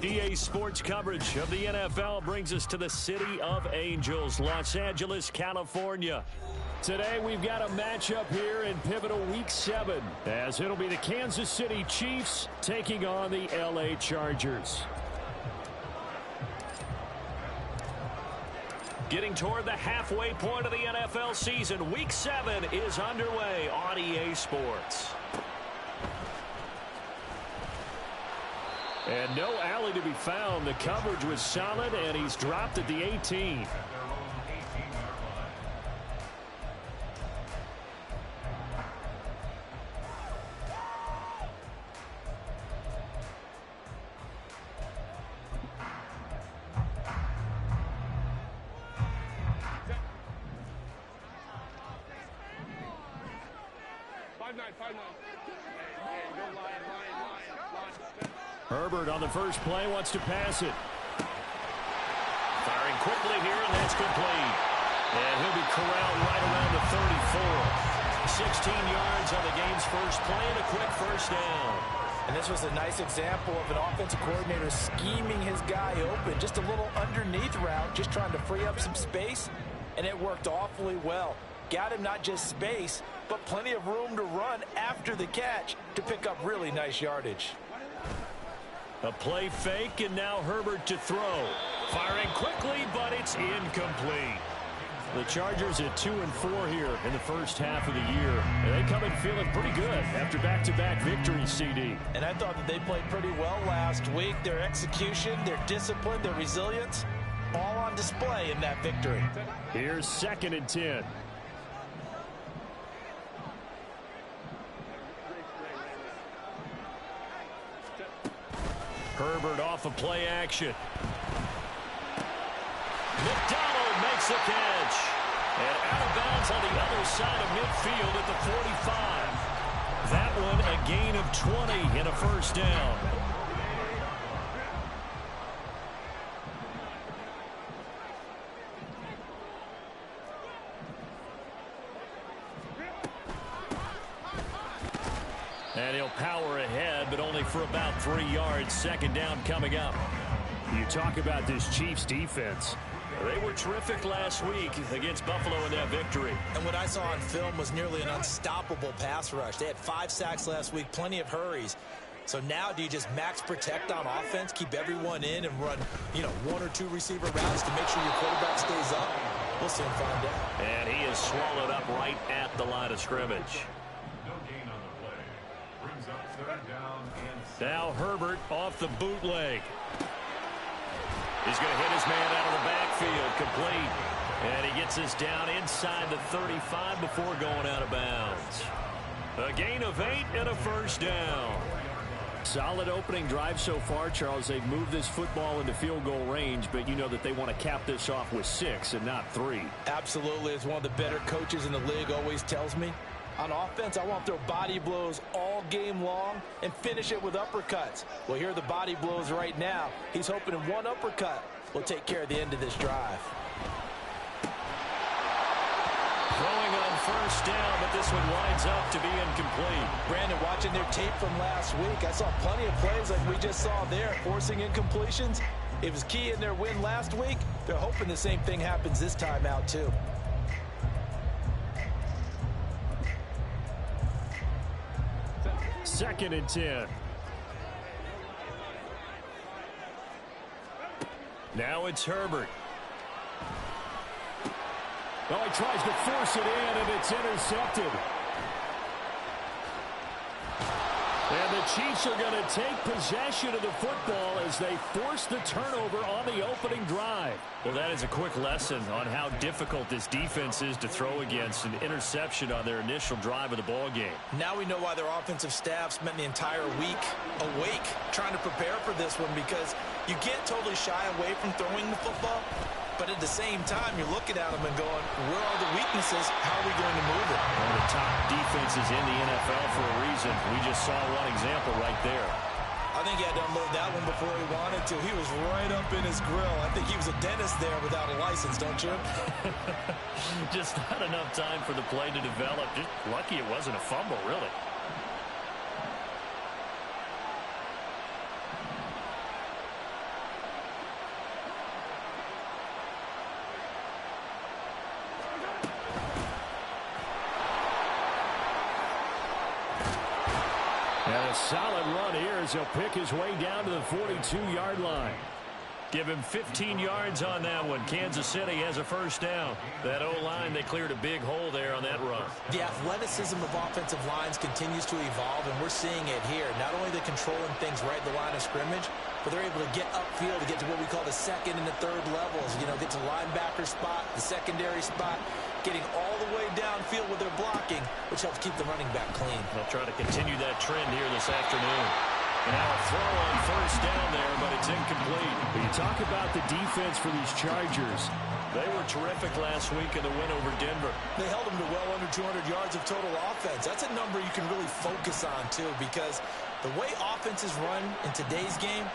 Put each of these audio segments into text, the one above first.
EA Sports coverage of the NFL brings us to the City of Angels, Los Angeles, California. Today we've got a matchup here in pivotal Week 7, as it'll be the Kansas City Chiefs taking on the LA Chargers. Getting toward the halfway point of the NFL season, Week 7 is underway on EA Sports. And no alley to be found. The coverage was solid, and he's dropped at the 18. Herbert on the first play wants to pass it. Firing quickly here, and that's complete. And he'll be corralled right around the 34. 16 yards on the game's first play and a quick first down. And this was a nice example of an offensive coordinator scheming his guy open. Just a little underneath route, just trying to free up some space, and it worked awfully well. Got him not just space, but plenty of room to run after the catch to pick up really nice yardage. A play fake, and now Herbert to throw. Firing quickly, but it's incomplete. The Chargers at 2-4 here in the first half of the year. And they come in feeling pretty good after back-to-back victories, CD. And I thought that they played pretty well last week. Their execution, their discipline, their resilience, all on display in that victory. Here's 2nd and 10. Herbert off of play action. McDonald makes the catch. And out of bounds on the other side of midfield at the 45. That one a gain of 20 and a first down. And he'll power ahead, but only for about 3 yards. 2nd down coming up. You talk about this Chiefs defense. They were terrific last week against Buffalo in that victory. And what I saw on film was nearly an unstoppable pass rush. They had 5 sacks last week, plenty of hurries. So now do you just max protect on offense, keep everyone in, and run, 1 or 2 receiver routes to make sure your quarterback stays up? We'll soon find out. And he is swallowed up right at the line of scrimmage. Now Herbert off the bootleg. He's going to hit his man out of the backfield, complete. And he gets us down inside the 35 before going out of bounds. A gain of 8 and a first down. Solid opening drive so far, Charles. They've moved this football into field goal range, but you know that they want to cap this off with 6 and not 3. Absolutely. As one of the better coaches in the league always tells me, on offense, I want to throw body blows all game long and finish it with uppercuts. Well, here are the body blows right now. He's hoping in one uppercut will take care of the end of this drive. Throwing on first down, but this one winds up to be incomplete. Brandon, watching their tape from last week, I saw plenty of plays like we just saw there, forcing incompletions. It was key in their win last week. They're hoping the same thing happens this time out, too. Second and 10. Now it's Herbert. Oh, he tries to force it in, and it's intercepted. And the Chiefs are going to take possession of the football as they force the turnover on the opening drive. Well, that is a quick lesson on how difficult this defense is to throw against an interception on their initial drive of the ball game. Now we know why their offensive staff spent the entire week awake trying to prepare for this one, because you can't totally shy away from throwing the football. But at the same time, you're looking at them and going, where are the weaknesses? How are we going to move it? One of the top defenses in the NFL for a reason. We just saw one example right there. I think he had to unload that one before he wanted to. He was right up in his grill. I think he was a dentist there without a license, don't you? Just not enough time for the play to develop. Just lucky it wasn't a fumble, really. And a solid run here as he'll pick his way down to the 42-yard line. Give him 15 yards on that one. Kansas City has a first down. That O-line, they cleared a big hole there on that run. The athleticism of offensive lines continues to evolve, and we're seeing it here. Not only they're controlling things right at the line of scrimmage, but they're able to get upfield to get to what we call the second and the third levels. You know, get to linebacker spot, the secondary spot, getting all the way downfield with their blocking, which helps keep the running back clean. They'll try to continue that trend here this afternoon. And now a throw on first down there, but it's incomplete. But you talk about the defense for these Chargers. They were terrific last week in the win over Denver. They held them to well under 200 yards of total offense. That's a number you can really focus on, too, because the way offenses run in today's game,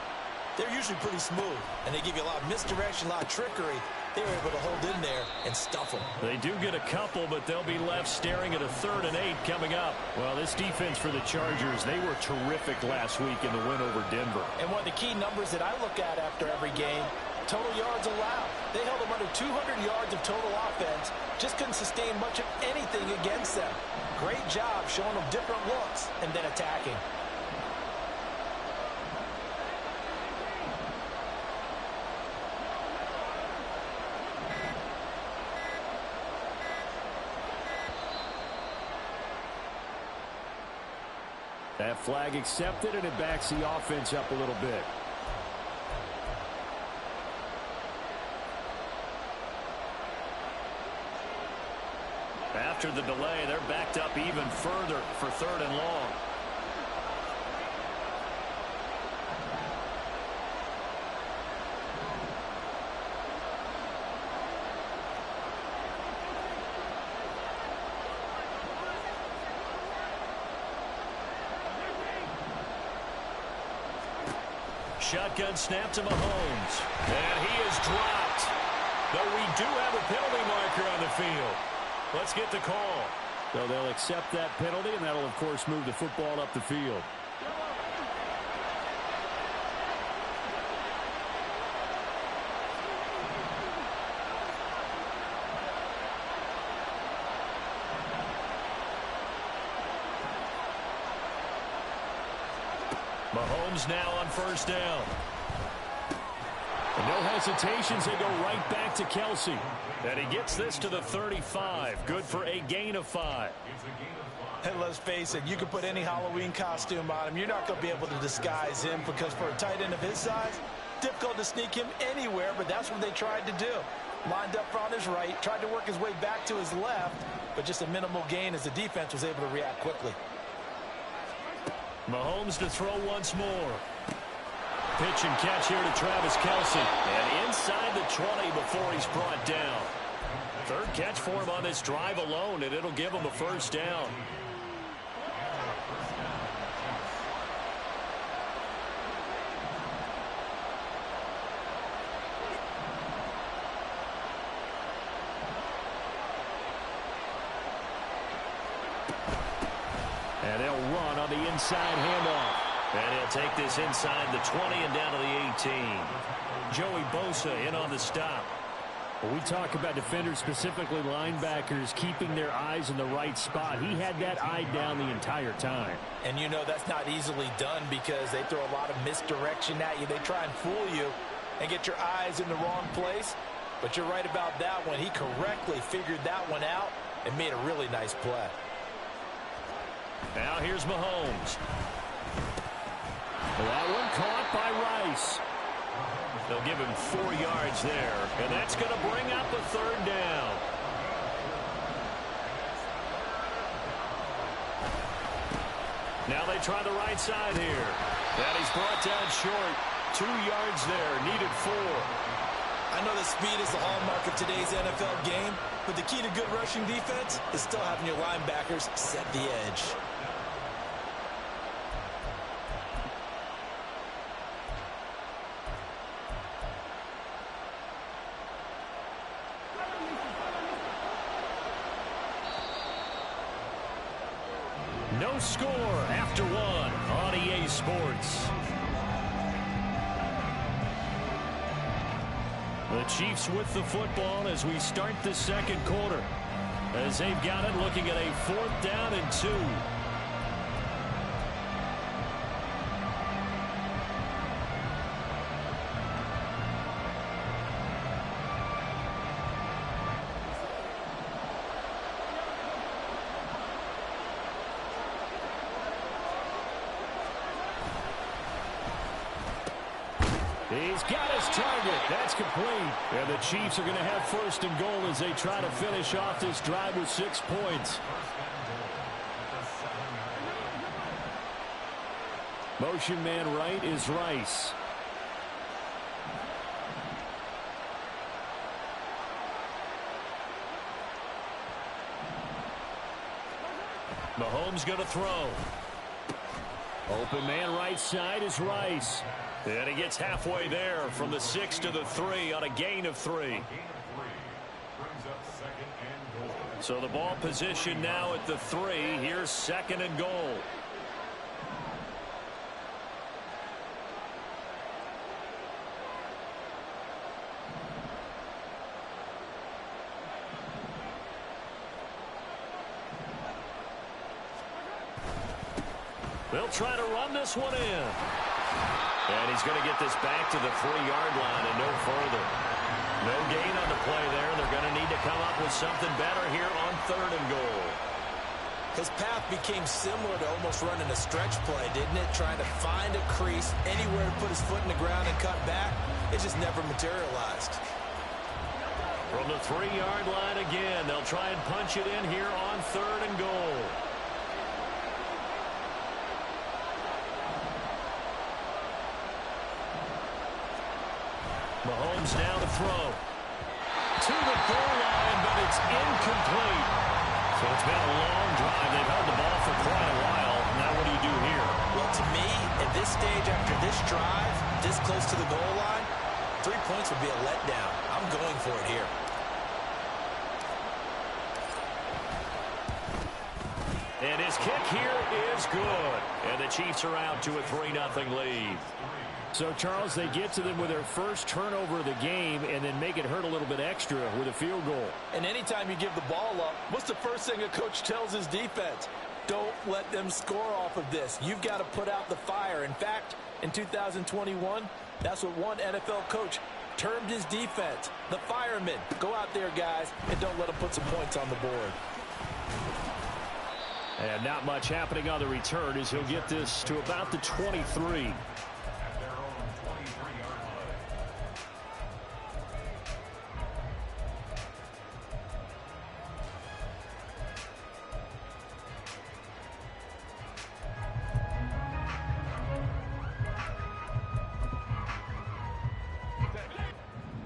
they're usually pretty smooth, and they give you a lot of misdirection, a lot of trickery. They were able to hold in there and stuff them. They do get a couple, but they'll be left staring at a 3rd and 8 coming up. Well, this defense for the Chargers, they were terrific last week in the win over Denver. And one of the key numbers that I look at after every game, total yards allowed. They held them under 200 yards of total offense, just couldn't sustain much of anything against them. Great job showing them different looks and then attacking. That flag accepted, and it backs the offense up a little bit. After the delay, they're backed up even further for 3rd and long. Shotgun snap to Mahomes. And he is dropped. Though we do have a penalty marker on the field. Let's get the call. So they'll accept that penalty, and that'll, of course, move the football up the field. Mahomes now on first down. And no hesitations, they go right back to Kelsey. And he gets this to the 35. Good for a gain of 5. And let's face it, you can put any Halloween costume on him. You're not going to be able to disguise him because for a tight end of his size, difficult to sneak him anywhere, but that's what they tried to do. Lined up on his right, tried to work his way back to his left, but just a minimal gain as the defense was able to react quickly. Mahomes to throw once more. Pitch and catch here to Travis Kelsey. And inside the 20 before he's brought down. 3rd catch for him on this drive alone, and it'll give him a first down. And they'll run on the inside handoff. And he'll take this inside the 20 and down to the 18. Joey Bosa in on the stop. When we talk about defenders, specifically linebackers, keeping their eyes in the right spot, he had that eye down the entire time. And you know that's not easily done because they throw a lot of misdirection at you. They try and fool you and get your eyes in the wrong place. But you're right about that one. He correctly figured that one out and made a really nice play. Now here's Mahomes. That one caught by Rice. They'll give him 4 yards there, and that's going to bring up a 3rd down. Now they try the right side here. And he's brought down short. 2 yards there, needed 4. I know that speed is the hallmark of today's NFL game, but the key to good rushing defense is still having your linebackers set the edge. No score after 1 on EA Sports. The Chiefs with the football as we start the 2nd quarter. As they've got it, looking at a 4th down and 2. He's got his target. That's complete. And the Chiefs are going to have first and goal as they try to finish off this drive with 6 points. Motion man right is Rice. Mahomes going to throw. Open man right side is Rice. And he gets halfway there from the 6 to the 3 on a gain of 3. So the ball position now at the 3. Here's 2nd and goal. They'll try to run this one in. And he's going to get this back to the 3-yard line and no further. No gain on the play there. They're going to need to come up with something better here on 3rd and goal. His path became similar to almost running a stretch play, didn't it? Trying to find a crease, anywhere to put his foot in the ground and cut back. It just never materialized. From the 3-yard line again, they'll try and punch it in here on 3rd and goal. Mahomes now to throw. To the goal line, but it's incomplete. So it's been a long drive. They've held the ball for quite a while. Now what do you do here? Well, to me, at this stage after this drive, this close to the goal line, 3 points would be a letdown. I'm going for it here. And his kick here is good. And the Chiefs are out to a 3-0 lead. So, Charles, they get to them with their first turnover of the game and then make it hurt a little bit extra with a field goal. And anytime you give the ball up, what's the first thing a coach tells his defense? Don't let them score off of this. You've got to put out the fire. In fact, in 2021, that's what one NFL coach termed his defense, the firemen. Go out there, guys, and don't let them put some points on the board. And not much happening on the return as he'll get this to about the 23.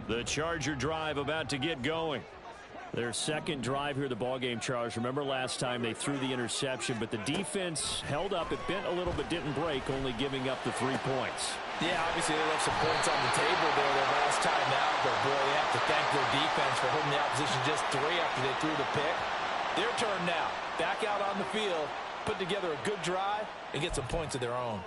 The Charger drive about to get going. Their second drive here, the ballgame, Charles. Remember last time they threw the interception, but the defense held up. It bent a little but didn't break, only giving up the 3 points. Yeah, obviously they left some points on the table there their last time out, but boy, they have to thank their defense for holding the opposition just 3 after they threw the pick. Their turn now. Back out on the field, put together a good drive, and get some points of their own.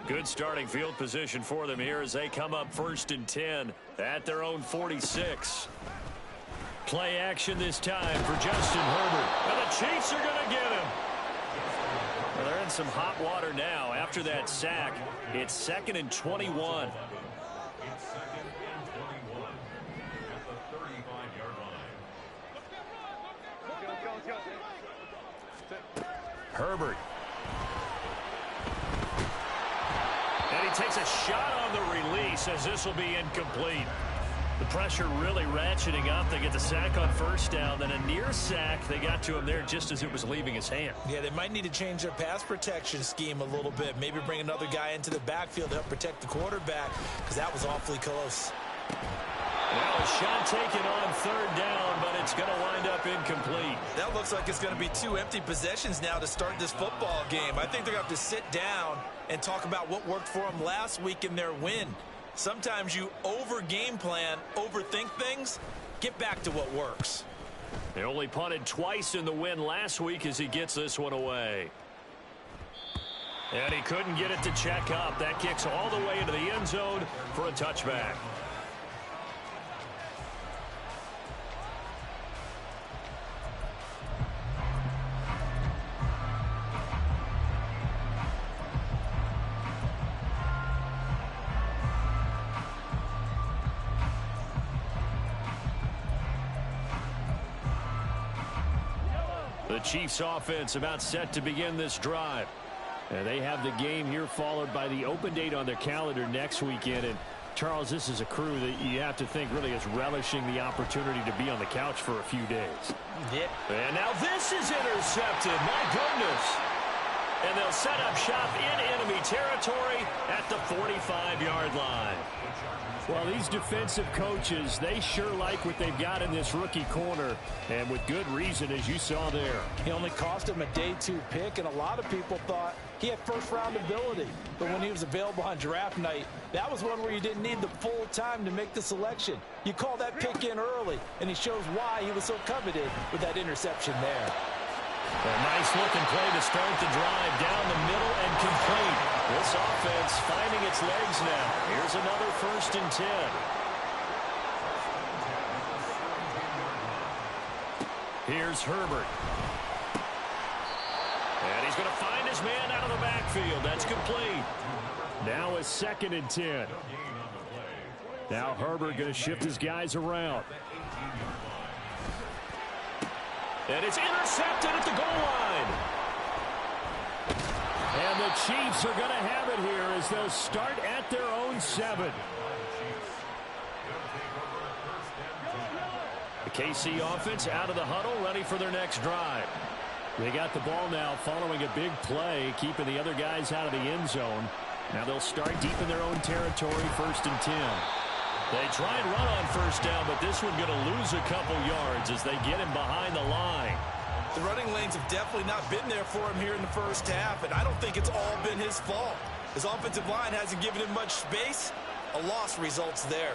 Good starting field position for them here as they come up 1st and 10 at their own 46. Play action this time for Justin Herbert. And the Chiefs are going to get him. Well, they're in some hot water now. After that sack, it's 2nd and 21. Herbert. And he takes a shot on the release as this will be incomplete. The pressure really ratcheting up. They get the sack on 1st down, then a near sack. They got to him there just as it was leaving his hand. Yeah, they might need to change their pass protection scheme a little bit. Maybe bring another guy into the backfield to help protect the quarterback, because that was awfully close. Well, a shot taken on 3rd down, but it's going to wind up incomplete. That looks like it's going to be 2 empty possessions now to start this football game. I think they're going to have to sit down and talk about what worked for them last week in their win. Sometimes you over-game plan, overthink things. Get back to what works. They only punted twice in the win last week as he gets this one away. And he couldn't get it to check up. That kicks all the way into the end zone for a touchback. The Chiefs offense about set to begin this drive. And they have the game here followed by the open date on their calendar next weekend. And Charles, this is a crew that you have to think really is relishing the opportunity to be on the couch for a few days. Yeah. And now this is intercepted. My goodness. And they'll set up shop in enemy territory at the 45-yard line. Well, these defensive coaches, they sure like what they've got in this rookie corner, and with good reason, as you saw there. He only cost him a day 2 pick, and a lot of people thought he had first-round ability. But when he was available on draft night, that was one where you didn't need the full time to make the selection. You call that pick in early, and he shows why he was so coveted with that interception there. A nice-looking play to start the drive down the middle and complete. This offense finding its legs now. Here's another 1st and 10. Here's Herbert. And he's going to find his man out of the backfield. That's complete. Now a 2nd and 10. Now Herbert going to shift his guys around. And it's intercepted at the goal line. And the Chiefs are going to have it here as they'll start at their own 7. The KC offense out of the huddle, ready for their next drive. They got the ball now following a big play, keeping the other guys out of the end zone. Now they'll start deep in their own territory, 1st and 10. They try and run on 1st down, but this one going to lose a couple yards as they get him behind the line. The running lanes have definitely not been there for him here in the first half, and I don't think it's all been his fault. His offensive line hasn't given him much space. A loss results there.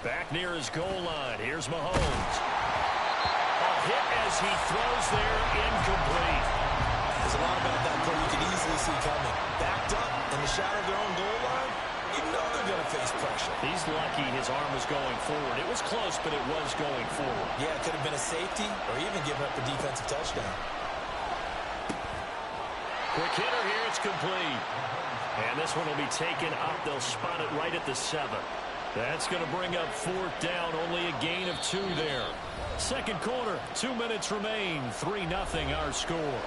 Back near his goal line. Here's Mahomes. A hit as he throws there, incomplete. There's a lot about that play you can easily see coming. Backed up in the shadow of their own goal line, you know they're going to face pressure. He's lucky his arm was going forward. It was close, but it was going forward. Yeah, it could have been a safety or even giving up a defensive touchdown. Quick hitter here. It's complete. And this one will be taken up. They'll spot it right at the 7. That's going to bring up 4th down. Only a gain of 2 there. 2nd quarter, 2 minutes remain. 3-0 our score.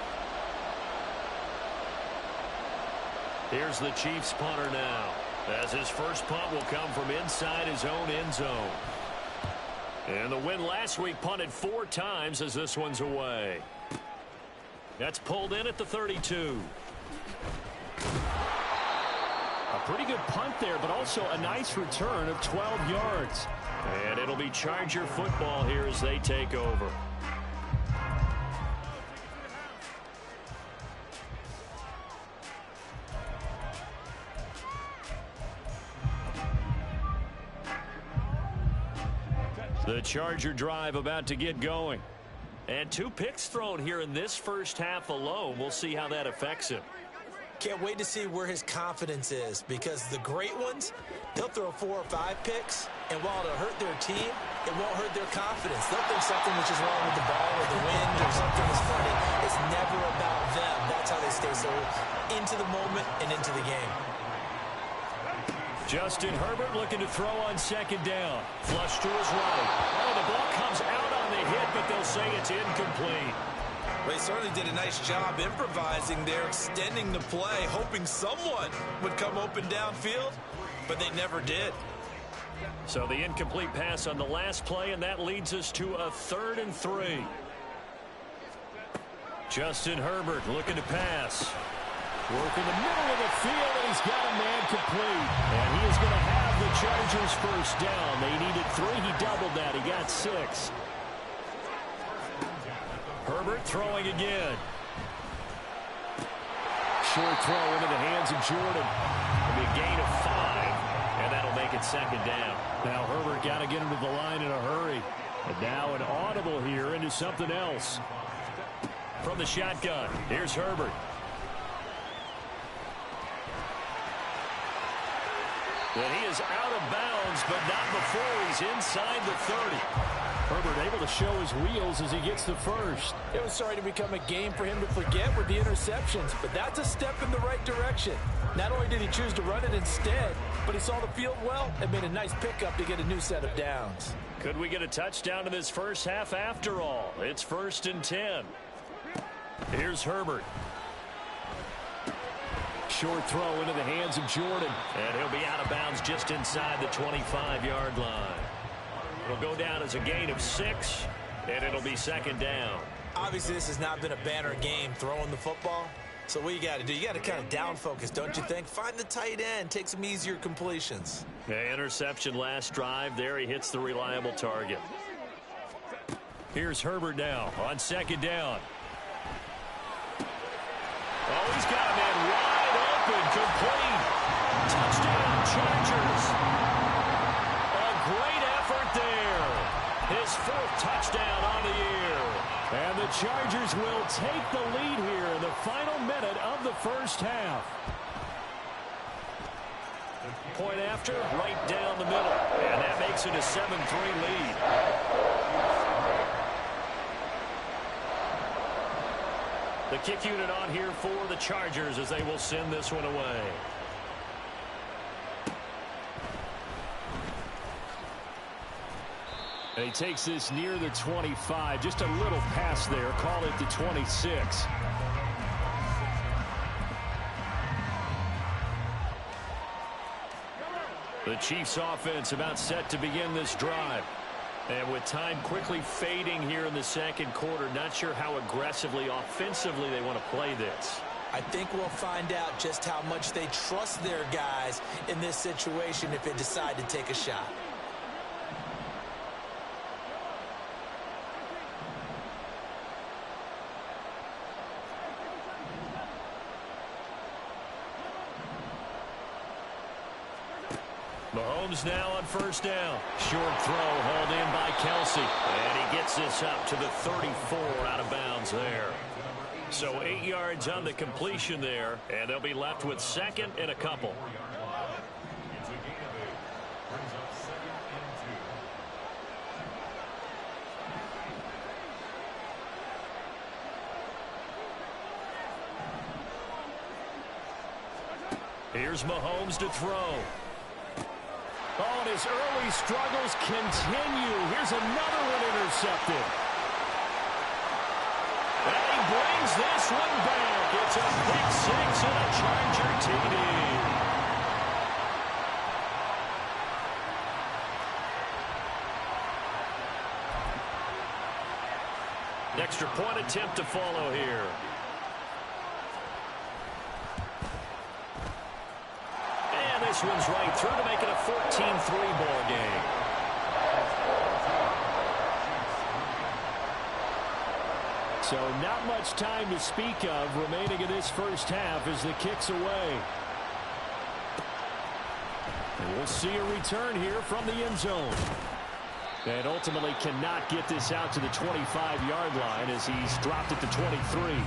Here's the Chiefs punter now, as his first punt will come from inside his own end zone. And the win last week punted 4 times as this one's away. That's pulled in at the 32. A pretty good punt there, but also a nice return of 12 yards. And it'll be Charger football here as they take over. The Charger drive about to get going. And 2 picks thrown here in this first half alone. We'll see how that affects him. Can't wait to see where his confidence is, because the great ones, they'll throw 4 or 5 picks, and while it'll hurt their team, it won't hurt their confidence. They'll think something which is wrong with the ball or the wind or something is funny. It's never about them. That's how they stay so into the moment and into the game. Justin Herbert looking to throw on 2nd down. Flush to his right. Oh, the ball comes out on the hit, but they'll say it's incomplete. Well, he certainly did a nice job improvising there, extending the play, hoping someone would come open downfield, but they never did. So the incomplete pass on the last play, and that leads us to a 3rd and 3. Justin Herbert looking to pass. Work in the middle of the field, and he's got a man complete. And he is going to have the Chargers first down. They needed 3. He doubled that. He got 6. Herbert throwing again. Short throw into the hands of Jordan. It'll be a gain of 5, and that'll make it 2nd down. Now Herbert got to get him to the line in a hurry. And now an audible here into something else. From the shotgun, here's Herbert. And he is out of bounds, but not before he's inside the 30. Herbert able to show his wheels as he gets the first. It was starting to become a game for him to forget with the interceptions, but that's a step in the right direction. Not only did he choose to run it instead, but he saw the field well and made a nice pickup to get a new set of downs. Could we get a touchdown in this first half after all? It's 1st and 10. Here's Herbert. Short throw into the hands of Jordan. And he'll be out of bounds just inside the 25-yard line. It'll go down as a gain of 6, and it'll be 2nd down. Obviously, this has not been a banner game throwing the football. So what you got to do, you got to kind of down focus, don't you think? Find the tight end, take some easier completions. Yeah, interception last drive. There he hits the reliable target. Here's Herbert now on 2nd down. Oh, he's got a man wide open, complete. Touchdown, Chargers. A great effort there. His 4th touchdown on the year. And the Chargers will take the lead here in the final minute of the first half. Point after, right down the middle. And that makes it a 7-3 lead. The kick unit on here for the Chargers as they will send this one away. And he takes this near the 25. Just a little pass there. Call it the 26. The Chiefs offense about set to begin this drive. And with time quickly fading here in the 2nd quarter, not sure how aggressively, offensively they want to play this. I think we'll find out just how much they trust their guys in this situation if they decide to take a shot. Mahomes now on 1st down. Short throw hauled in by Kelsey. And he gets this up to the 34 out of bounds there. So 8 yards on the completion there. And they'll be left with 2nd and a couple. Here's Mahomes to throw. Oh, and his early struggles continue. Here's another one intercepted. And he brings this one back. It's a pick 6 and a Charger TD. An extra point attempt to follow here. This one's right through to make it a 14-3 ball game. So not much time to speak of remaining in this first half as the kick's away. And we'll see a return here from the end zone. And ultimately cannot get this out to the 25-yard line as he's dropped it to 23.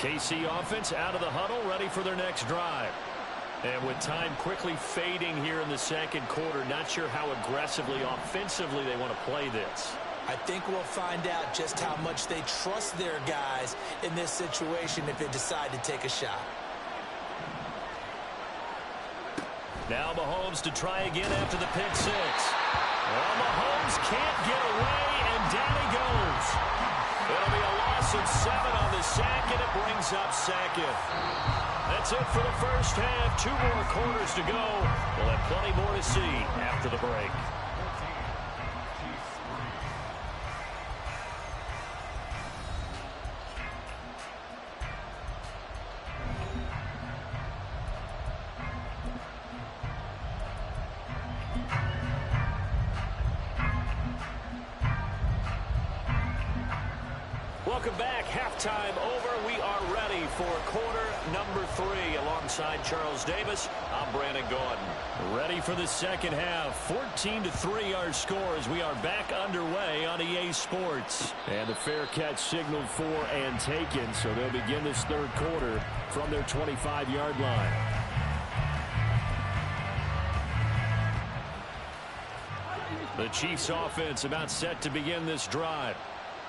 KC offense out of the huddle, ready for their next drive. And with time quickly fading here in the 2nd quarter, not sure how aggressively, offensively they want to play this. I think we'll find out just how much they trust their guys in this situation if they decide to take a shot. Now Mahomes to try again after the pick 6. Well, Mahomes can't get away, and down he goes. It'll be a loss of 7 on the sack, and it brings up 2nd. That's it for the first half. 2 more quarters to go. We'll have plenty more to see after the break. Welcome back. Halftime over. We are ready for quarter number 3. Alongside Charles Davis, I'm Brandon Gordon. Ready for the second half. 14-3 our score as we are back underway on EA Sports. And the fair catch signaled for and taken, so they'll begin this third quarter from their 25-yard line. The Chiefs offense about set to begin this drive.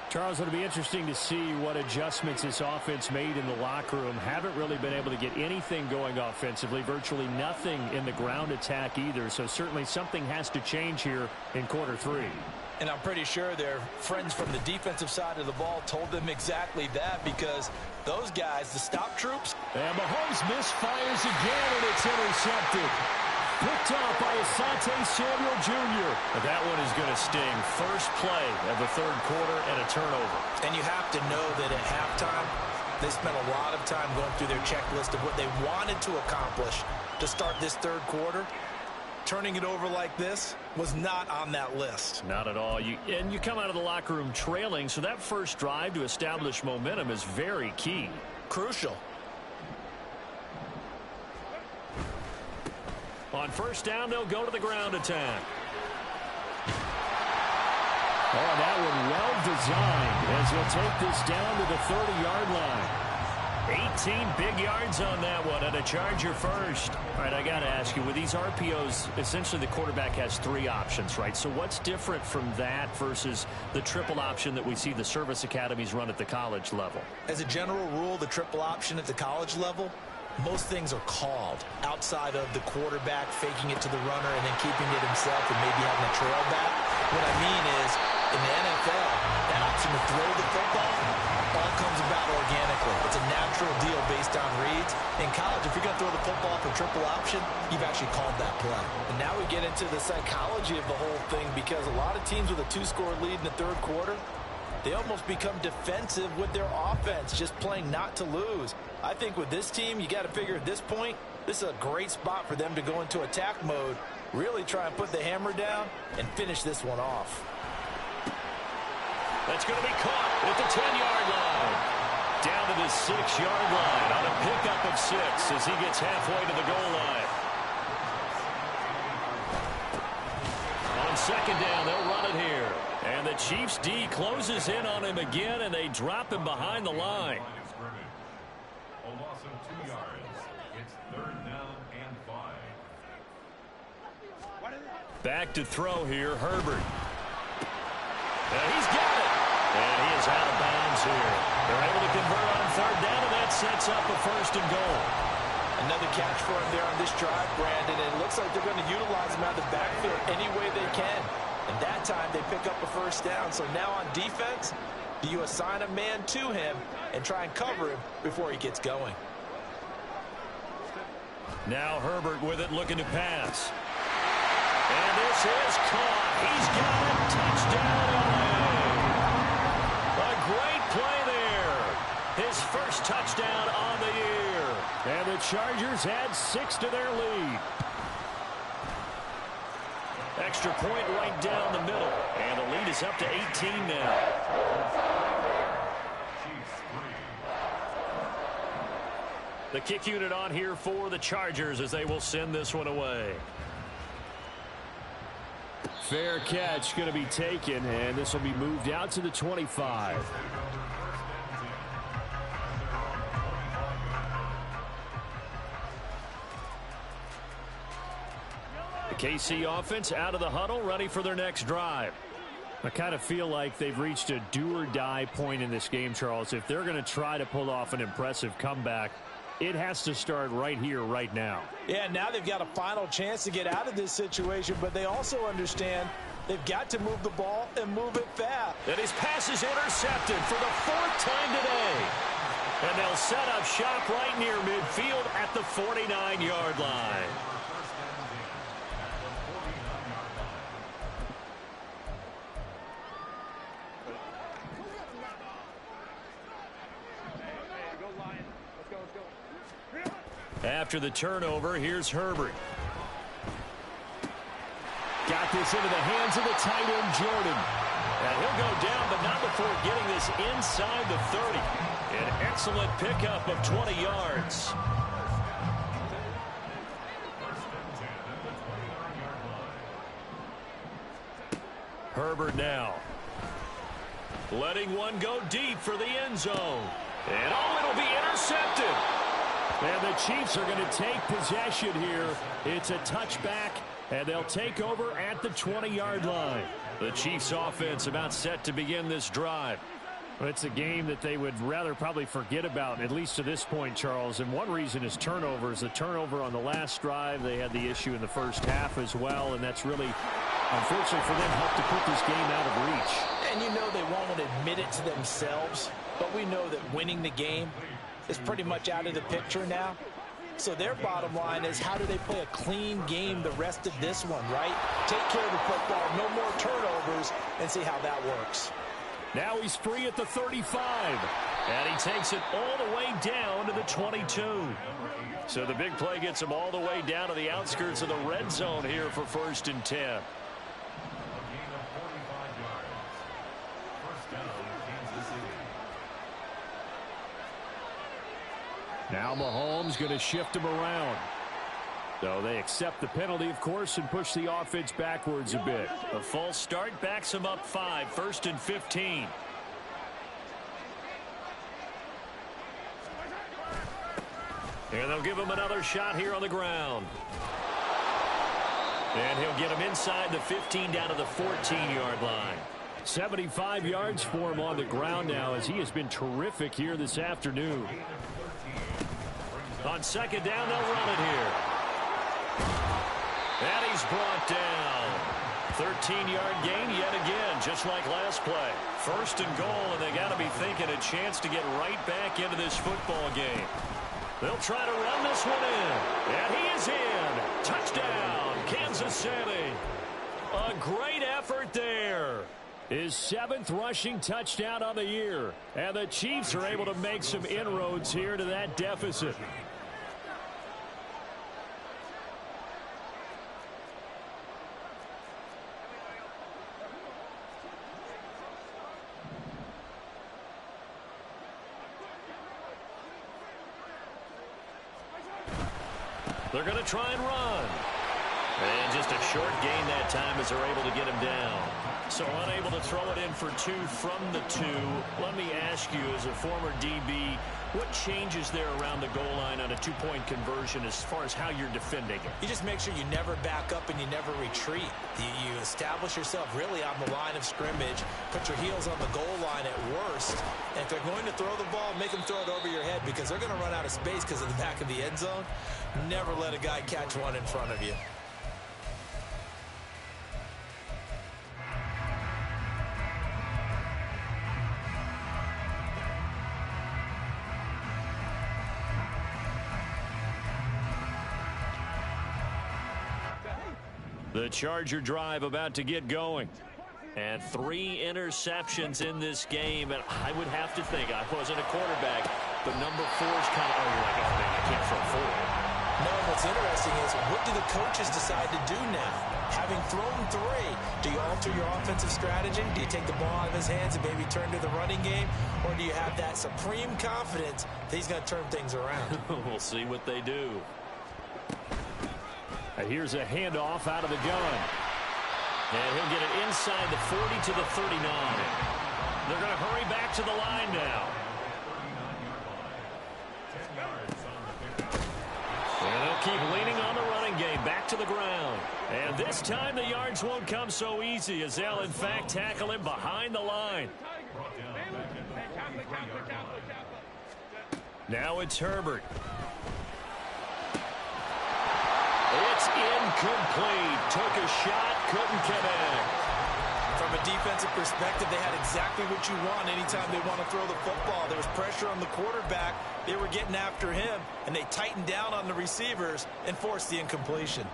Charles, it'll be interesting to see what adjustments this offense made in the locker room. Haven't really been able to get anything going offensively, virtually nothing in the ground attack either. So certainly something has to change here in quarter three. And I'm pretty sure their friends from the defensive side of the ball told them exactly that, because those guys, the stop troops. And Mahomes misfires again, and it's intercepted. Picked off by Asante Samuel Jr. But that one is going to sting. First play of the third quarter and a turnover. And you have to know that at halftime, they spent a lot of time going through their checklist of what they wanted to accomplish to start this third quarter. Turning it over like this was not on that list. Not at all. And you come out of the locker room trailing, so that first drive to establish momentum is very key. Crucial. On first down, they'll go to the ground attack. Oh, that one well designed as he'll take this down to the 30-yard line. 18 big yards on that one, and a Charger first. All right, I got to ask you, with these RPOs, essentially the quarterback has three options, right? So what's different from that versus the triple option that we see the service academies run at the college level? As a general rule, the triple option at the college level, most things are called outside of the quarterback faking it to the runner and then keeping it himself and maybe having a trail back. What I mean is, in the NFL, that option to throw the football all comes about organically. It's a natural deal based on reads. In college, if you're going to throw the football for triple option, you've actually called that play. And now we get into the psychology of the whole thing, because a lot of teams with a two-score lead in the third quarter, they almost become defensive with their offense, just playing not to lose. I think with this team, you got to figure at this point, this is a great spot for them to go into attack mode, really try and put the hammer down and finish this one off. That's going to be caught at the 10-yard line. Down to the 6-yard line on a pickup of 6 as he gets halfway to the goal line. On second down, they'll run it here. And the Chiefs D closes in on him again, and they drop him behind the line. A loss of 2 yards. It's third down and 5. Back to throw here, Herbert. He's got it. And he is out of bounds here. They're able to convert on third down, and that sets up a first and goal. Another catch for him there on this drive, Brandon, and it looks like they're going to utilize him out of the backfield any way they can. And that time they pick up a first down. So now on defense, you assign a man to him and try and cover him before he gets going. Now Herbert with it, looking to pass. And this is caught. He's got it. Touchdown, LA. A great play there. His first touchdown on the year. And the Chargers add 6 to their lead. Extra point right down the middle. And the lead is up to 18 now. The kick unit on here for the Chargers as they will send this one away. Fair catch going to be taken, and this will be moved out to the 25. The KC offense out of the huddle, ready for their next drive. I kind of feel like they've reached a do-or-die point in this game, Charles. If they're going to try to pull off an impressive comeback, it has to start right here, right now. Yeah, now they've got a final chance to get out of this situation, but they also understand they've got to move the ball and move it fast. And his pass is intercepted for the 4th time today. And they'll set up shop right near midfield at the 49-yard line. After the turnover, here's Herbert. Got this into the hands of the tight end, Jordan. And he'll go down, but not before getting this inside the 30. An excellent pickup of 20 yards. Herbert now. Letting one go deep for the end zone. And it'll be intercepted. And the Chiefs are going to take possession here. It's a touchback, And they'll take over at the 20-yard line. The Chiefs offense about set to begin this drive. Well, it's a game that they would rather probably forget about, at least to this point, Charles. And one reason is turnovers. The turnover on the last drive, they had the issue in the first half as well. And that's really, unfortunately for them, helped to put this game out of reach. And you know they won't admit it to themselves, but we know that winning the game is pretty much out of the picture now. So their bottom line is, how do they play a clean game the rest of this one, right? Take care of the football, no more turnovers, and see how that works. Now he's free at the 35. And he takes it all the way down to the 22. So the big play gets him all the way down to the outskirts of the red zone here for 1st and 10. Now Mahomes going to shift him around. So they accept the penalty, of course, and push the offense backwards a bit. A false start backs him up 5, 1st and 15. And they'll give him another shot here on the ground. And he'll get him inside the 15 down to the 14-yard line. 75 yards for him on the ground now, as he has been terrific here this afternoon. On 2nd down, they'll run it here. And he's brought down. 13-yard gain yet again, just like last play. 1st and goal, and they got to be thinking a chance to get right back into this football game. They'll try to run this one in. And he is in. Touchdown, Kansas City. A great effort there. His 7th rushing touchdown on the year. And the Chiefs are able to make some inroads here to that deficit. They're going to try and run. And just a short gain that time as they're able to get him down. So unable to throw it in for 2 from the 2. Let me ask you, as a former DB, what changes there around the goal line on a 2-point conversion as far as how you're defending it? You just make sure you never back up and you never retreat. You establish yourself really on the line of scrimmage, put your heels on the goal line at worst, and if they're going to throw the ball, make them throw it over your head, because they're going to run out of space because of the back of the end zone. Never let a guy catch one in front of you. The Charger drive about to get going. And 3 interceptions in this game. And I would have to think, I wasn't a quarterback, but number 4 is kind of, oh, you're like, oh, man, I can't throw 4. No, what's interesting is, what do the coaches decide to do now? Having thrown 3, do you alter your offensive strategy? Do you take the ball out of his hands and maybe turn to the running game? Or do you have that supreme confidence that he's going to turn things around? We'll see what they do. And here's a handoff out of the gun. And he'll get it inside the 40 to the 39. They're going to hurry back to the line now. And they'll keep leaning on the running game. Back to the ground. And this time the yards won't come so easy, as they'll, in fact, tackle him behind the line. Now it's Herbert. It's incomplete. Took a shot, couldn't connect. From a defensive perspective, they had exactly what you want anytime they want to throw the football. There was pressure on the quarterback. They were getting after him, and they tightened down on the receivers and forced the incompletion.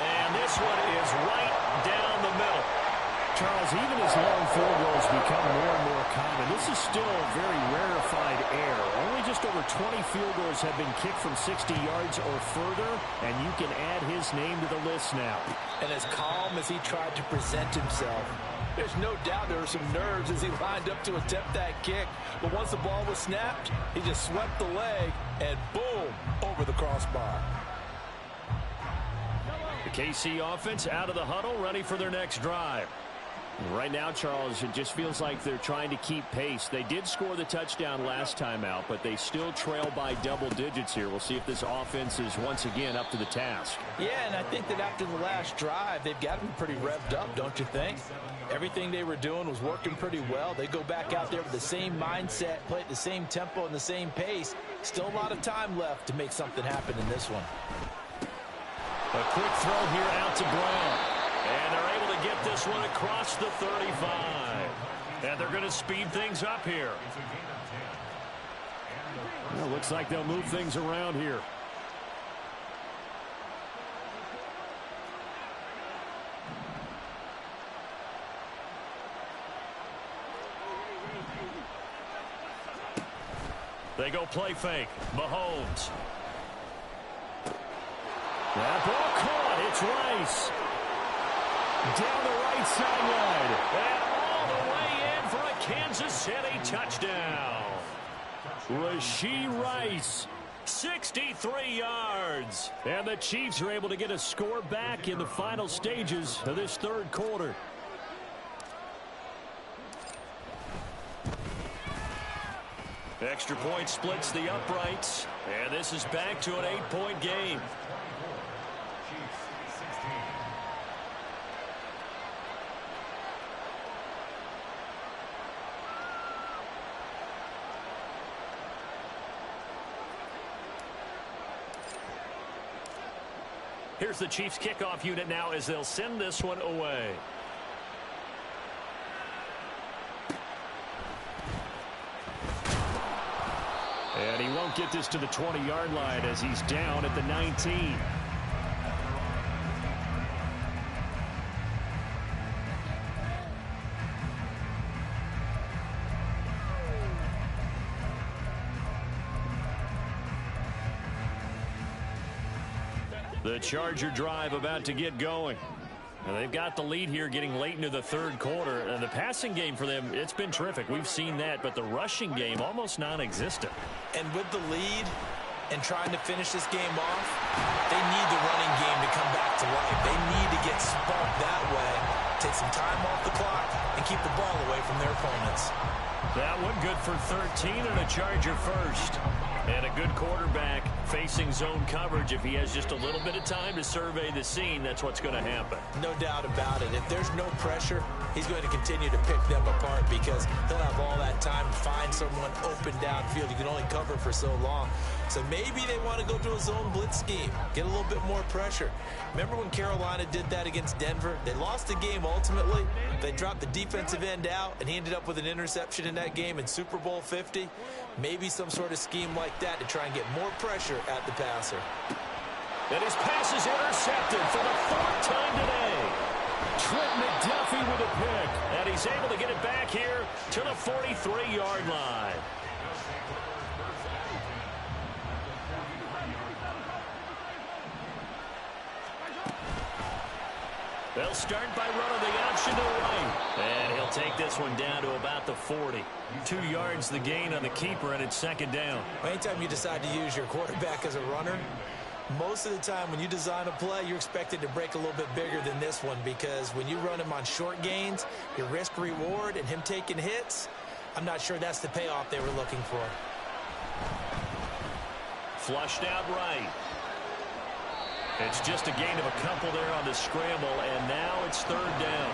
And this one is right down the middle. Charles, even as long field goals become more and more common, this is still a very rarefied air. Only just over 20 field goals have been kicked from 60 yards or further, and you can add his name to the list now. And as calm as he tried to present himself, there's no doubt there were some nerves as he lined up to attempt that kick. But once the ball was snapped, he just swept the leg, and boom, over the crossbar. The KC offense out of the huddle, ready for their next drive. Right now, Charles, it just feels like they're trying to keep pace. They did score the touchdown last time out, but they still trail by double digits here. We'll see if this offense is once again up to the task. Yeah, and I think that after the last drive, they've got to be pretty revved up, don't you think? Everything they were doing was working pretty well. They go back out there with the same mindset, play at the same tempo and the same pace. Still a lot of time left to make something happen in this one. A quick throw here out to Brown. And they're able to get this one across the 35. And they're going to speed things up here. Well, looks like they'll move things around here. They go play fake. Mahomes. That ball caught. It's Rice. Down the right sideline. And all the way in for a Kansas City touchdown. Rashee Rice. 63 yards. And the Chiefs are able to get a score back in the final stages of this third quarter. Extra point splits the uprights. And this is back to an 8-point game. Here's the Chiefs kickoff unit now as they'll send this one away. And he won't get this to the 20-yard line as he's down at the 19. The Charger drive about to get going. And they've got the lead here getting late into the third quarter. And the passing game for them, it's been terrific. We've seen that, but the rushing game almost non-existent. And with the lead and trying to finish this game off, they need the running game to come back to life. They need to get sparked that way, take some time off the clock, and keep the ball away from their opponents. That one good for 13 and a Charger first. And a good quarterback facing zone coverage. If he has just a little bit of time to survey the scene, that's what's going to happen. No doubt about it. If there's no pressure, he's going to continue to pick them apart because he'll have all that time to find someone open downfield. You can only cover for so long. So maybe they want to go to a zone blitz scheme, get a little bit more pressure. Remember when Carolina did that against Denver? They lost the game ultimately. They dropped the defensive end out, and he ended up with an interception in that game in Super Bowl 50. Maybe some sort of scheme like that to try and get more pressure at the passer. And his pass is intercepted for the fourth time today. Trent McDuffie with a pick. And he's able to get it back here to the 43-yard line. They'll start by running the option to the right. And he'll take this one down to about the 40. 2 yards the gain on the keeper, and it's second down. Anytime you decide to use your quarterback as a runner, most of the time when you design a play, you're expected to break a little bit bigger than this one because when you run him on short gains, your risk-reward and him taking hits, I'm not sure that's the payoff they were looking for. Flushed out right. It's just a gain of a couple there on the scramble, and now it's third down.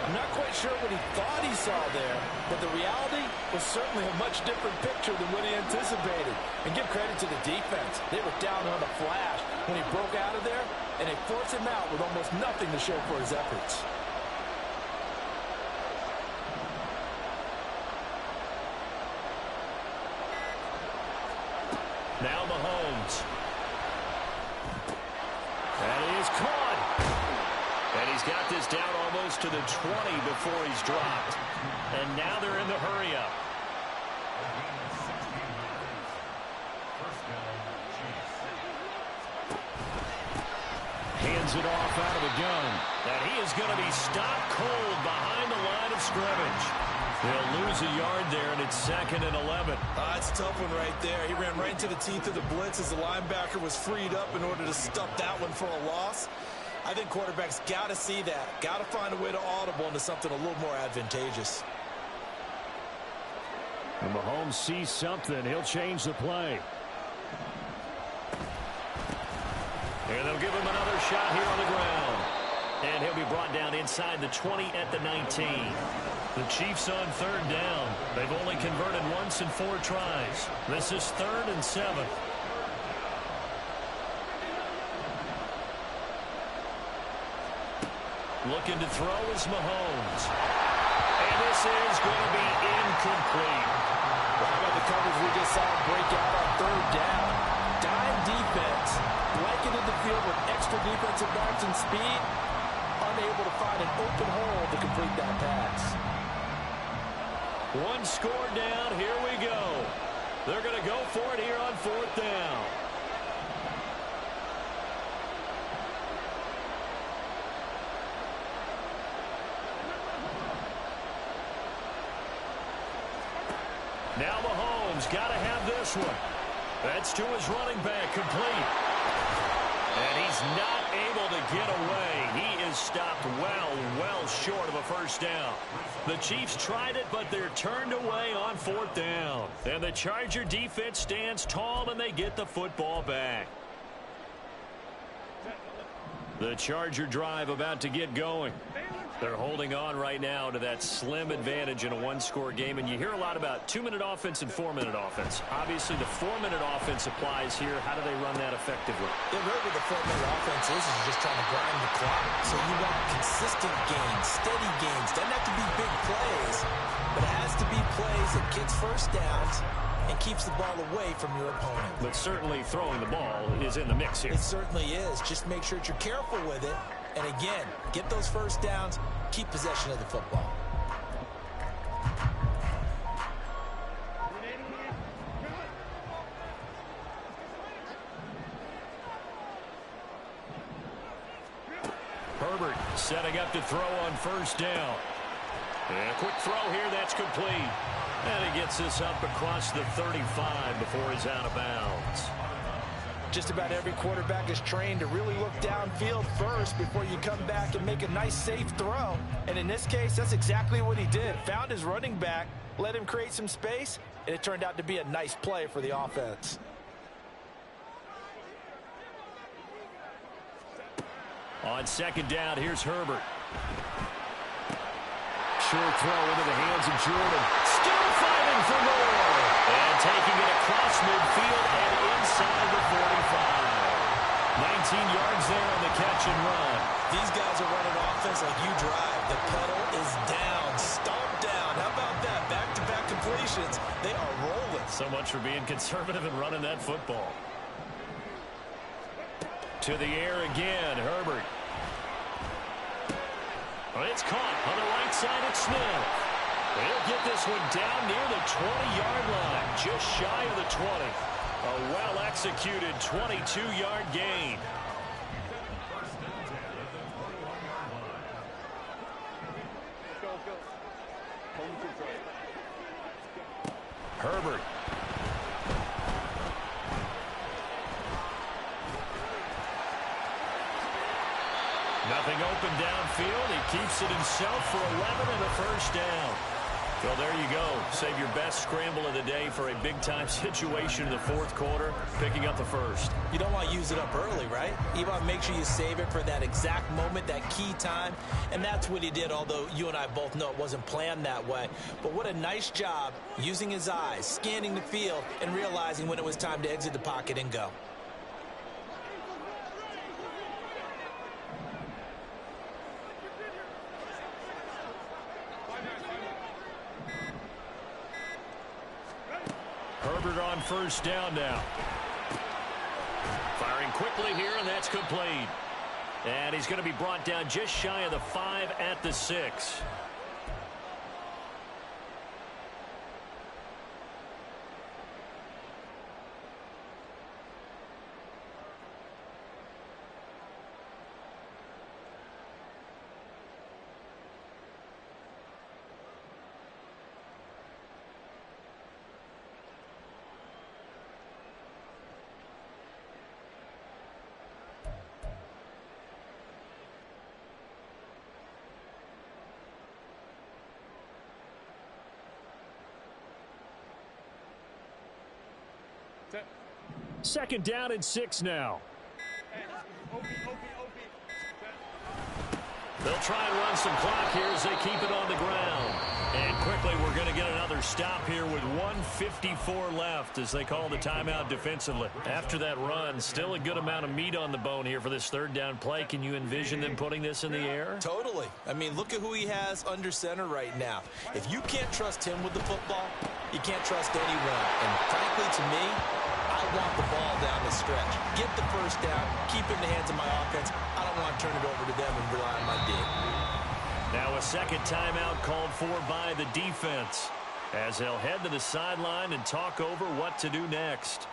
I'm not quite sure what he thought he saw there, but the reality was certainly a much different picture than what he anticipated. And give credit to the defense. They were down on the flash when he broke out of there, and they forced him out with almost nothing to show for his efforts. Now Mahomes. And he is caught. And he's got this down almost to the 20 before he's dropped. And now they're in the hurry-up. Hands it off out of the gun. And he is going to be stopped cold behind the line of scrimmage. They'll lose a yard there, and it's 2nd and 11. It's a tough one right there. He ran right into the teeth of the blitz as the linebacker was freed up in order to stuff that one for a loss. I think quarterbacks got to see that. Got to find a way to audible into something a little more advantageous. And Mahomes sees something. He'll change the play. And they'll give him another shot here on the ground. And he'll be brought down inside the 20 at the 19. The Chiefs on third down. They've only converted once in 4 tries. This is 3rd and 7. Looking to throw is Mahomes. And this is going to be incomplete. Well, how about the coverage we just saw break out on third down? Dime defense, blanketed the field with extra defensive backs and speed, unable to find an open hole to complete that pass. 1 score down. Here we go. They're going to go for it here on 4th down. Now Mahomes got to have this one. That's to his running back, complete. And he's not able to get away. He is stopped well short of a first down. The Chiefs tried it, but they're turned away on 4th down. And the Charger defense stands tall, and they get the football back. The Charger drive about to get going. They're holding on right now to that slim advantage in a 1-score game, and you hear a lot about 2-minute offense and 4-minute offense. Obviously, the 4-minute offense applies here. How do they run that effectively? Yeah, really what the 4-minute offense is just trying to grind the clock. So you want consistent gains, steady gains. Doesn't have to be big plays, but it has to be plays that gets first downs and keeps the ball away from your opponent. But certainly throwing the ball is in the mix here. It certainly is. Just make sure that you're careful with it. And again, get those first downs, keep possession of the football. Herbert setting up to throw on first down. And a quick throw here, that's complete. And he gets this up across the 35 before he's out of bounds. Just about every quarterback is trained to really look downfield first before you come back and make a nice, safe throw. And in this case, that's exactly what he did. Found his running back, let him create some space, and it turned out to be a nice play for the offense. On 2nd down, here's Herbert. Short throw into the hands of Jordan. Still fighting for more. And taking it across midfield and inside the 45. 19 yards there on the catch and run. These guys are running offense like you drive. The pedal is down, stomped down. How about that? Back-to-back completions. They are rolling. So much for being conservative and running that football. To the air again, Herbert. It's caught on the right side at Smith. He'll get this one down near the 20-yard line, just shy of the 20. A well-executed 22-yard gain. Herbert. Nothing open downfield. He keeps it himself for 11 and a first down. Well, there you go. Save your best scramble of the day for a big-time situation in the 4th quarter, picking up the first. You don't want to use it up early, right? You want to make sure you save it for that exact moment, that key time. And that's what he did, although you and I both know it wasn't planned that way. But what a nice job using his eyes, scanning the field, and realizing when it was time to exit the pocket and go. Herbert on first down now. Firing quickly here, and that's complete. And he's going to be brought down just shy of the 5 at the 6. Second down and 6 now. They'll try and run some clock here as they keep it on the ground. And quickly, we're going to get another stop here with 1:54 left as they call the timeout defensively. After that run, still a good amount of meat on the bone here for this third down play. Can you envision them putting this in the air? Totally. I mean, look at who he has under center right now. If you can't trust him with the football, you can't trust anyone. And frankly, to me, I want the ball down the stretch. Get the first down, keep it in the hands of my offense. I don't want to turn it over to them and rely on my D. Now a second timeout called for by the defense as they'll head to the sideline and talk over what to do next.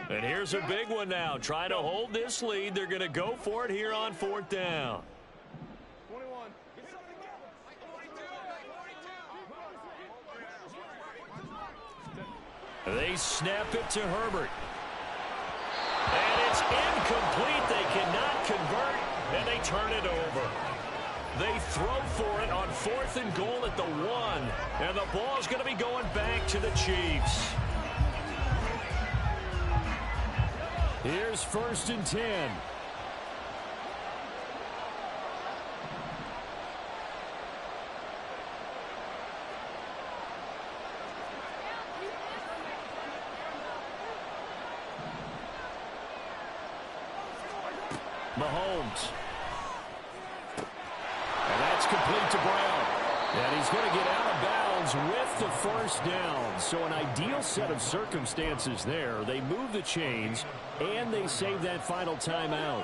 And here's a big one now. Trying to hold this lead. They're going to go for it here on fourth down. 21. They snap it to Herbert. And it's incomplete. They cannot convert, and they turn it over. They throw for it on 4th and goal at the 1. And the ball's going to be going back to the Chiefs. Here's 1st and 10. Mahomes. And that's complete to Brown. And he's going to get out of bounds with the first down. So an ideal set of circumstances there. They move the chains, and they save that final timeout.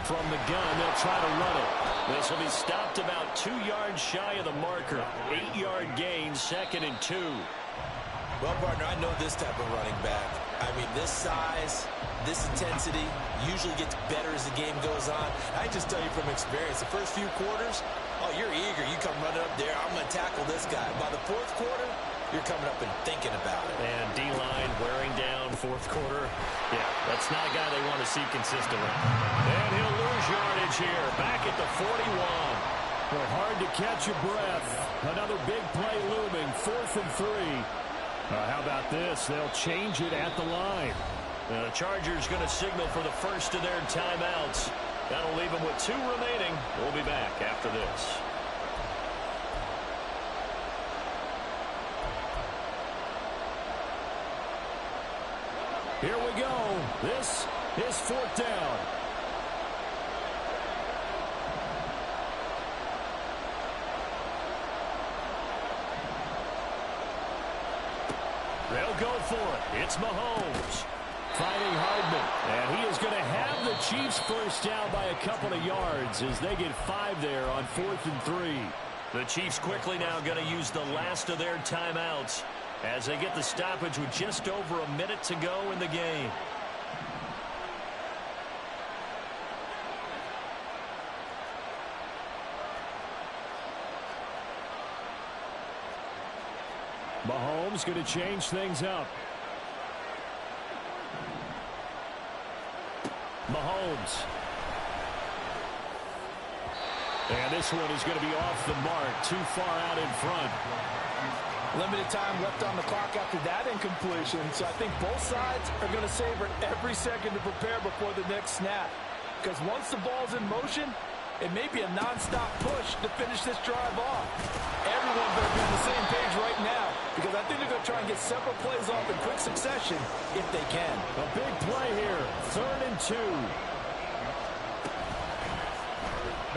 From the gun, they'll try to run it. This will be stopped about 2 yards shy of the marker. 8-yard gain, 2nd and 2. Well, partner, I know this type of running back. I mean, this size, this intensity usually gets better as the game goes on. I just tell you from experience, the first few quarters, oh, you're eager. You come running up there, I'm going to tackle this guy. By the 4th quarter, you're coming up and thinking about it. And D-line wearing down 4th quarter. Yeah, that's not a guy they want to see consistently. And he'll lose yardage here, back at the 41. Well, hard to catch your breath. Another big play looming, 4th and 3. How about this? They'll change it at the line. The Chargers going to signal for the first of their timeouts. That'll leave them with 2 remaining. We'll be back after this. Here we go. This is 4th down. They'll go for it. It's Mahomes. Finding Hardman. And he is going to have the Chiefs first down by a couple of yards as they get 5 there on 4th and 3. The Chiefs quickly now going to use the last of their timeouts as they get the stoppage with just over a minute to go in the game. Mahomes going to change things up. Mahomes. And this one is going to be off the mark, too far out in front. Limited time left on the clock after that incompletion, so I think both sides are going to savor every second to prepare before the next snap. Because once the ball's in motion, it may be a nonstop push to finish this drive off. Everyone better be on the same page right now, because I think they're going to try and get several plays off in quick succession if they can. A big play here, 3rd and 2.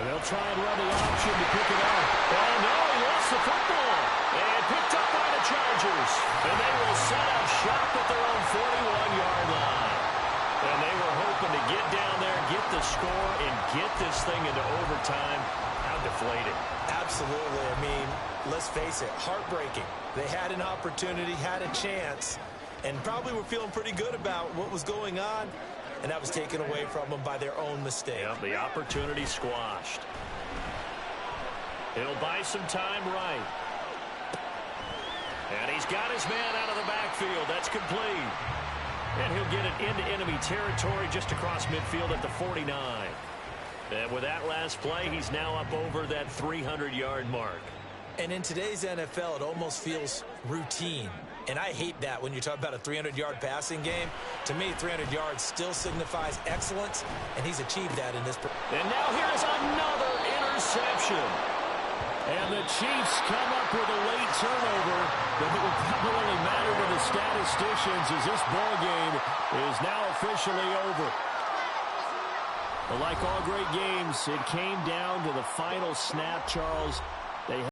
And they'll try and run the option to pick it up. Oh, no, he lost the football. And picked up by the Chargers. And they will set up shop at their own 41-yard line. And they were hoping to get down there, get the score, and get this thing into overtime. How deflated. Absolutely. I mean, let's face it, heartbreaking. They had an opportunity, had a chance, and probably were feeling pretty good about what was going on, and that was taken away from them by their own mistake. Yep, the opportunity squashed. It'll buy some time right. And he's got his man out of the backfield. That's complete. And he'll get it into enemy territory just across midfield at the 49. And with that last play, he's now up over that 300-yard mark. And in today's NFL, it almost feels routine. And I hate that when you talk about a 300-yard passing game. To me, 300 yards still signifies excellence, and he's achieved that in this. And now here's another interception. And the Chiefs come up with a late turnover, but it will probably only matter to the statisticians as this ball game is now officially over. But like all great games, it came down to the final snap, Charles. They